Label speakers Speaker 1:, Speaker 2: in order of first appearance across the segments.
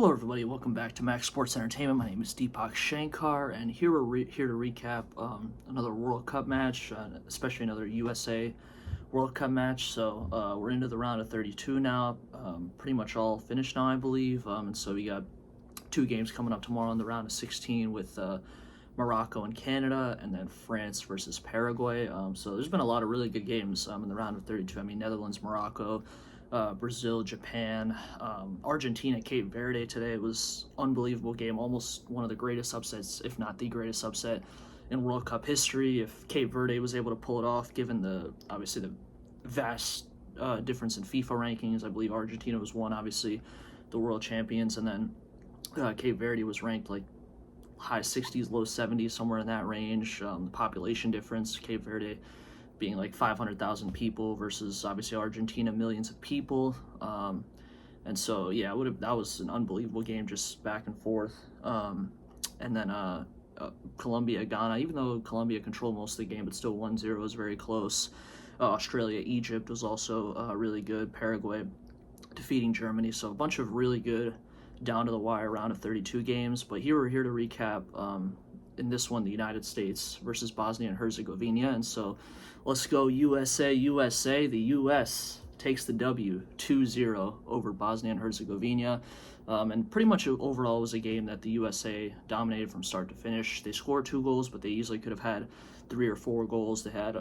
Speaker 1: Hello, everybody. Welcome back to Max Sports Entertainment. My name is Deepak Shankar, and here we're here to recap another World Cup match, especially another USA World Cup match. So we're into the round of 32 now. Pretty much all finished now, I believe. And so we got two games coming up tomorrow in the round of 16 with Morocco and Canada, and then France versus Paraguay. So there's been a lot of really good games in the round of 32. I mean, Netherlands, Morocco, Brazil, Japan, Argentina, Cape Verde today. It was unbelievable game, almost one of the greatest upsets, if not the greatest upset in World Cup history. If Cape Verde was able to pull it off, given the obviously the vast difference in FIFA rankings, I believe Argentina was one, obviously the world champions, and then Cape Verde was ranked like high 60s, low 70s, somewhere in that range. The population difference, Cape Verde being like 500,000 people versus obviously Argentina, millions of people. And so, yeah, that was an unbelievable game, just back and forth. And then Colombia, Ghana, even though Colombia controlled most of the game, but still 1-0 was very close. Australia, Egypt was also really good. Paraguay defeating Germany. So a bunch of really good down to the wire round of 32 games. But here we're here to recap in this one, the United States versus Bosnia and Herzegovina. And so let's go USA, USA. The US takes the W 2-0 over Bosnia and Herzegovina. And pretty much overall was a game that the USA dominated from start to finish. They scored 2 goals, but they easily could have had 3 or 4 goals. They had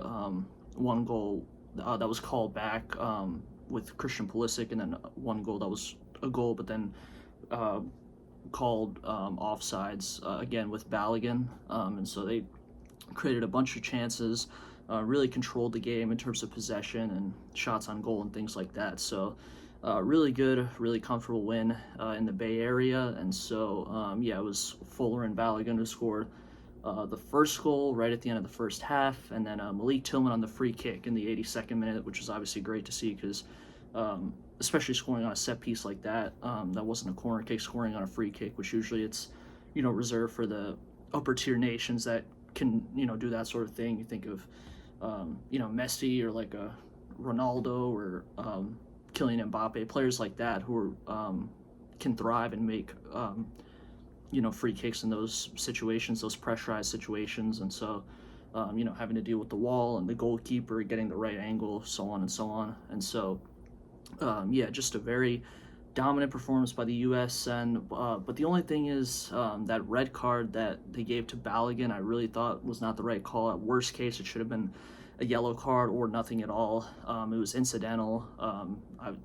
Speaker 1: one goal that was called back with Christian Pulisic, and then one goal that was a goal, but then called offsides again with Balogun, and so they created a bunch of chances, really controlled the game in terms of possession and shots on goal and things like that. So really good, really comfortable win in the Bay Area. And so yeah, it was Fuller and Balogun who scored the first goal right at the end of the first half, and then Malik Tillman on the free kick in the 82nd minute, which was obviously great to see because especially scoring on a set piece like that, that wasn't a corner kick, scoring on a free kick, which usually it's reserved for the upper tier nations that can do that sort of thing. You think of Messi or like a Ronaldo or Kylian Mbappe, players like that who are, can thrive and make free kicks in those situations, those pressurized situations. And so having to deal with the wall and the goalkeeper getting the right angle, so on and so on. And so yeah, just a very dominant performance by the U.S. And but the only thing is that red card that they gave to Balogun, I really thought was not the right call. At worst case, it should have been a yellow card or nothing at all. It was incidental.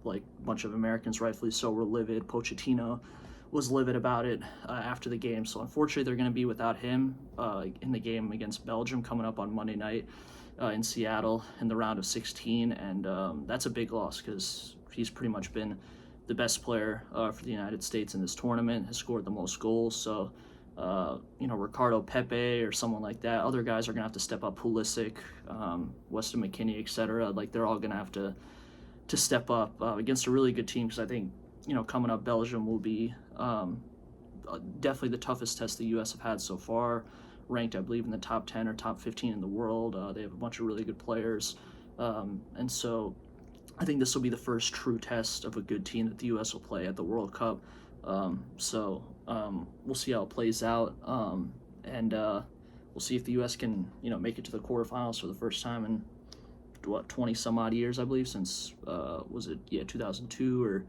Speaker 1: Like a bunch of Americans, rightfully so, were livid. Pochettino was livid about it after the game. So unfortunately, they're going to be without him in the game against Belgium coming up on Monday night in Seattle in the round of 16. And that's a big loss because he's pretty much been the best player for the United States in this tournament, has scored the most goals. So, Ricardo Pepe or someone like that, other guys are going to have to step up. Pulisic, Weston McKennie, etc. Like, they're all going to have to step up against a really good team, because I think, coming up, Belgium will be definitely the toughest test the U.S. have had so far, ranked, I believe, in the top 10 or top 15 in the world. They have a bunch of really good players. And so I think this will be the first true test of a good team that the U.S. will play at the World Cup. So we'll see how it plays out. And we'll see if the U.S. can, make it to the quarterfinals for the first time in, 20 some odd years, I believe, since, 2002 or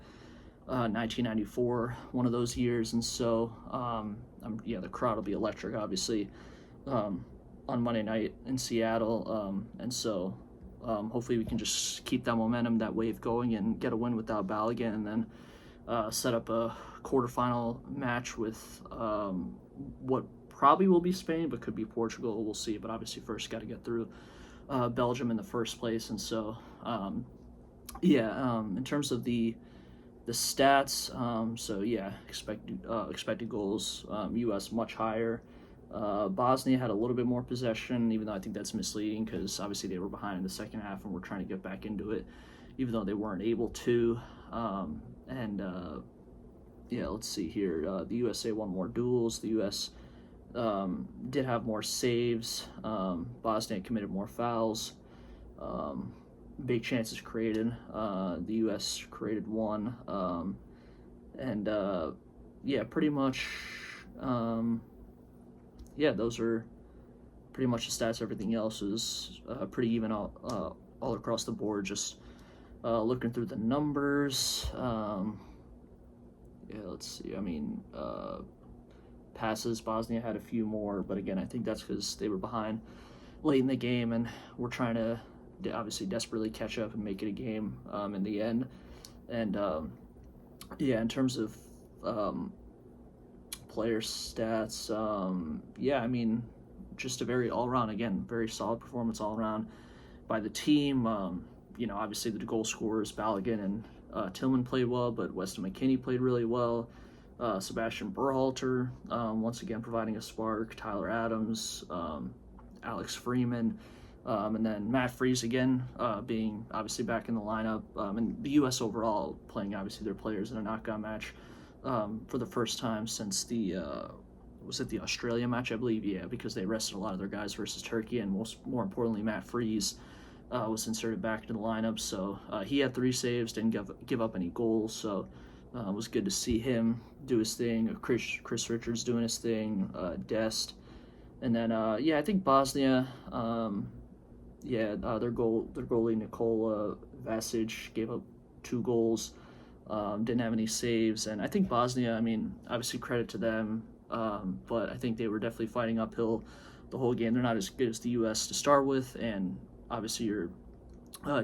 Speaker 1: 1994, one of those years. And so, the crowd will be electric, obviously, on Monday night in Seattle. And so hopefully we can just keep that momentum, that wave going, and get a win without Balogun, and then set up a quarterfinal match with what probably will be Spain, but could be Portugal. We'll see. But obviously first got to get through Belgium in the first place. And so, in terms of the stats, so yeah, expected goals, U.S. much higher. Bosnia had a little bit more possession, even though I think that's misleading because obviously they were behind in the second half and were trying to get back into it, even though they weren't able to. Let's see here. The USA won more duels. The U.S. Did have more saves. Bosnia committed more fouls. Big chances created. The U.S. created one. yeah, pretty much. Um, yeah, those are pretty much the stats. Everything else is pretty even all across the board. Just looking through the numbers. Yeah, let's see. I mean, passes, Bosnia had a few more, but again, I think that's because they were behind late in the game, and we're trying to obviously desperately catch up and make it a game in the end. And yeah, in terms of player stats, yeah, I mean, just a very all around, again, very solid performance all around by the team. Obviously the goal scorers, Balogun and Tillman played well, but Weston McKennie played really well. Sebastian Berhalter, once again, providing a spark. Tyler Adams, Alex Freeman, and then Matt Freese again, being obviously back in the lineup. And the U.S. overall playing obviously their players in a knockout match for the first time since was it the Australia match, I believe? Yeah, because they rested a lot of their guys versus Turkey, and more importantly, Matt Freese was inserted back into the lineup. So he had 3 saves, didn't give up any goals. So it was good to see him do his thing. Chris Richards doing his thing. Dest, and then yeah, I think Bosnia. Their goalie Nikola Vasic gave up 2 goals. Didn't have any saves, and I think Bosnia. I mean, obviously credit to them, but I think they were definitely fighting uphill the whole game. They're not as good as the U.S. to start with, and obviously you're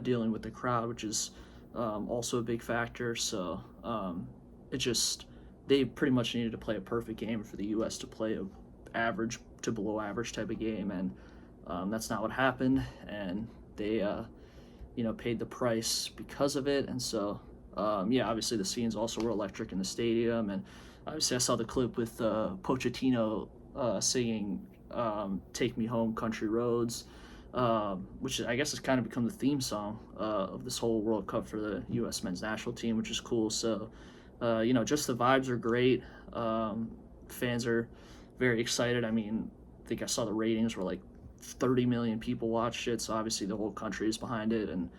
Speaker 1: dealing with the crowd, which is also a big factor. So it just they pretty much needed to play a perfect game for the U.S. to play a average to below average type of game, and that's not what happened, and they paid the price because of it. And so yeah, obviously the scenes also were electric in the stadium, and obviously I saw the clip with Pochettino singing "Take Me Home, Country Roads," which I guess has kind of become the theme song of this whole World Cup for the U.S. men's national team, which is cool. So just the vibes are great. Fans are very excited. I mean, I think I saw the ratings were like 30 million people watched it, so obviously the whole country is behind it, and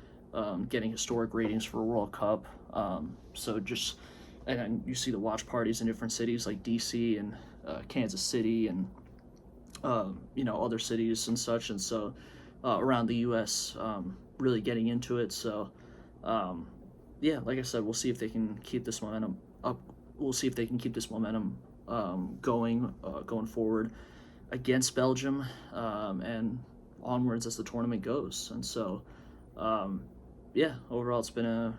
Speaker 1: getting historic ratings for a World Cup. And you see the watch parties in different cities like DC and Kansas City and other cities and such, and so around the U.S. Really getting into it. So yeah, like I said, we'll see if they can keep this momentum up. We'll see if they can keep this momentum going forward against Belgium and onwards as the tournament goes. And so yeah, overall it's been a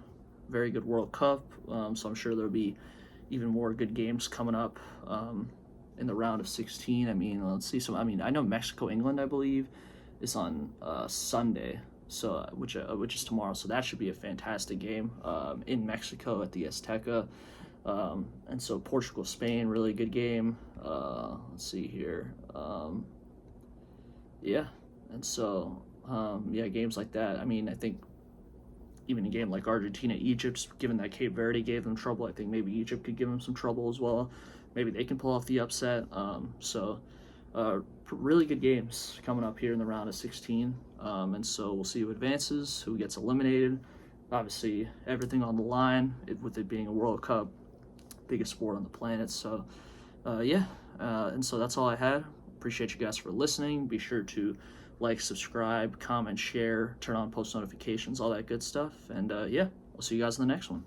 Speaker 1: very good World Cup. So I'm sure there'll be even more good games coming up in the round of 16. I mean, let's see. I mean, I know Mexico-England, I believe, is on Sunday, so which is tomorrow. So that should be a fantastic game in Mexico at the Azteca. And so Portugal-Spain, really good game. Let's see here. Yeah, and so yeah, games like that. I mean, I think even a game like Argentina-Egypt, given that Cape Verde gave them trouble, I think maybe Egypt could give them some trouble as well. Maybe they can pull off the upset. Really good games coming up here in the round of 16. And so we'll see who advances, who gets eliminated. Obviously, everything on the line, with it being a World Cup, biggest sport on the planet. So, yeah. And so that's all I had. Appreciate you guys for listening. Be sure to like, subscribe, comment, share, turn on post notifications, all that good stuff. And yeah, I'll see you guys in the next one.